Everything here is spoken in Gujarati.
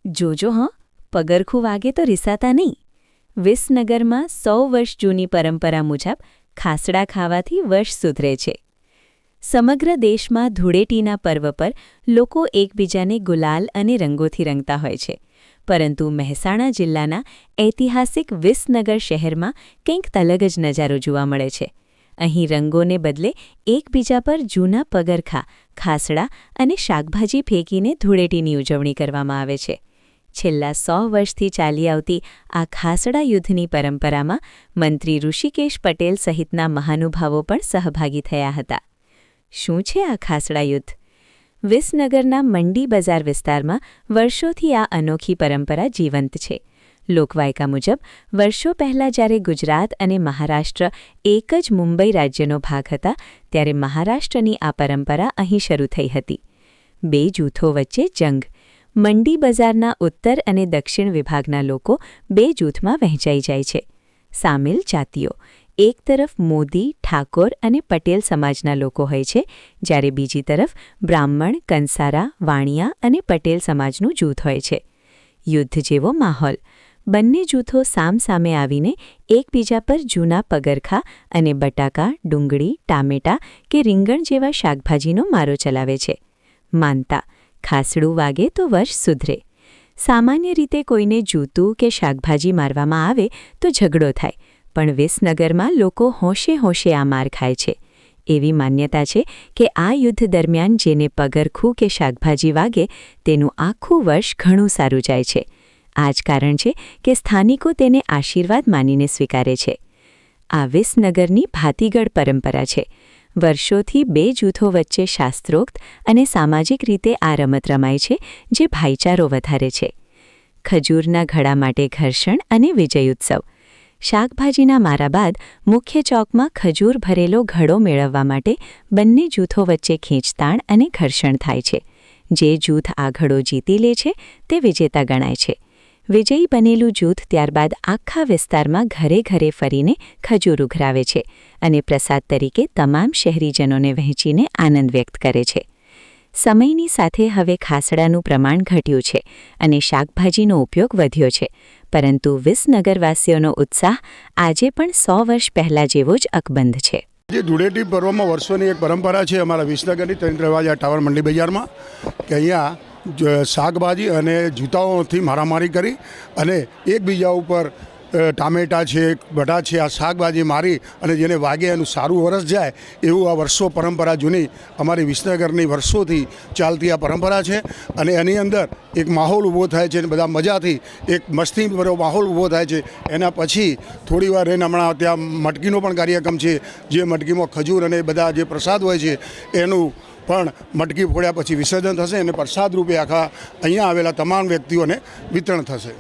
જોજો હા, પગરખું વાગે તો રિસાતા નહીં. વિસનગરમાં 100 વર્ષ જૂની પરંપરા મુજબ ખાસડા ખાવાથી વર્ષ સુધરે છે. સમગ્ર દેશમાં ધૂળેટીના પર્વ પર લોકો એકબીજાને ગુલાલ અને રંગોથી રંગતા હોય છે, પરંતુ મહેસાણા જિલ્લાના ઐતિહાસિક વિસનગર શહેરમાં કંઈક અલગ જ નજારો જોવા મળે છે. અહીં રંગોને બદલે એકબીજા પર જૂના પગરખા, ખાસડા અને શાકભાજી ફેંકીને ધૂળેટીની ઉજવણી કરવામાં આવે છે. છેલ્લા 100 વર્ષથી ચાલી આવતી આ ખાસડા યુદ્ધની પરંપરામાં મંત્રી ઋષિકેશ પટેલ સહિતના મહાનુભાવો પણ સહભાગી થયા હતા. શું છે આ ખાસડા યુદ્ધ? વિસનગરના મંડી બજાર વિસ્તારમાં વર્ષોથી આ અનોખી પરંપરા જીવંત છે. લોકવાયકા મુજબ વર્ષો પહેલાં જ્યારે ગુજરાત અને મહારાષ્ટ્ર એક જ મુંબઈ રાજ્યનો ભાગ હતા, ત્યારે મહારાષ્ટ્રની આ પરંપરા અહીં શરૂ થઈ હતી. 2 જૂથો વચ્ચે જંગ. મંડી બજારના ઉત્તર અને દક્ષિણ વિભાગના લોકો 2 જૂથમાં વહેંચાઈ જાય છે. સામેલ જાતિઓ: એક તરફ મોદી, ઠાકોર અને પટેલ સમાજના લોકો હોય છે, જ્યારે બીજી તરફ બ્રાહ્મણ, કંસારા, વાણિયા અને પટેલ સમાજનું જૂથ હોય છે. યુદ્ધ જેવો માહોલ. બંને જૂથો સામસામે આવીને એકબીજા પર જૂના પગરખા અને બટાકા, ડુંગળી, ટામેટાં કે રીંગણ જેવા શાકભાજીનો મારો ચલાવે છે. માનતા: ખાસડું વાગે તો વર્ષ સુધરે. સામાન્ય રીતે કોઈને જૂતું કે શાકભાજી મારવામાં આવે તો ઝઘડો થાય, પણ વિસનગરમાં લોકો હોંશે હોંશે આ માર ખાય છે. એવી માન્યતા છે કે આ યુદ્ધ દરમિયાન જેને પગરખું કે શાકભાજી વાગે તેનું આખું વર્ષ ઘણું સારું જાય છે. આ જ કારણ છે કે સ્થાનિકો તેને આશીર્વાદ માનીને સ્વીકારે છે. આ વિસનગરની ભાતીગળ પરંપરા છે. વર્ષોથી 2 જૂથો વચ્ચે શાસ્ત્રોક્ત અને સામાજિક રીતે આ રમત રમાય છે, જે ભાઈચારો વધારે છે. ખજૂરના ઘડા માટે ઘર્ષણ અને વિજય ઉત્સવ. શાકભાજીના મારા બાદ મુખ્ય ચોકમાં ખજૂર ભરેલો ઘડો મેળવવા માટે બંને જૂથો વચ્ચે ખેંચતાણ અને ઘર્ષણ થાય છે. જે જૂથ આ ઘડો જીતી લે છે તે વિજેતા ગણાય છે. વિજયી બનેલું જૂથ ત્યારબાદ આખા વિસ્તારમાં ઘરે ઘરે ફરીને ખજૂર ઉઘરાવે છે અને પ્રસાદ તરીકે તમામ શહેરીજનોને વહેંચીને આનંદ વ્યક્ત કરે છે. સમયની સાથે હવે ખાસડાનું પ્રમાણ ઘટ્યું છે અને શાકભાજીનો ઉપયોગ વધ્યો છે, પરંતુ વિસનગરવાસીઓનો ઉત્સાહ આજે પણ 100 વર્ષ પહેલાં જેવો જ અકબંધ છે. જે ધૂળેટી પર્વમાં વર્ષોની એક પરંપરા છે અમારા વિસનગરની ત્રણ ટાવર મંડી બજારમાં, કે અહીંયા શાકભાજી અને જૂતાઓથી મારામારી કરી અને એકબીજા ઉપર ટામેટાં છે, બટા છે, આ શાકભાજી મારી અને જેને વાગે એનું સારું વરસ જાય એવું આ વર્ષો પરંપરા જૂની અમારી વિસનગરની વર્ષોથી ચાલતી આ પરંપરા છે. અને એની અંદર એક માહોલ ઊભો થાય છે અને બધા મજાથી એક મસ્તીભર્યો માહોલ ઊભો થાય છે. એના પછી થોડી વાર રહીને હમણાં ત્યાં મટકીનો પણ કાર્યક્રમ છે, જે મટકીમાં ખજૂર અને બધા જે પ્રસાદ હોય છે એનું પણ મટકી ફોડ્યા પછી વિસર્જન થશે અને પ્રસાદ રૂપે આખા અહીંયા આવેલા તમામ વ્યક્તિઓને વિતરણ થશે.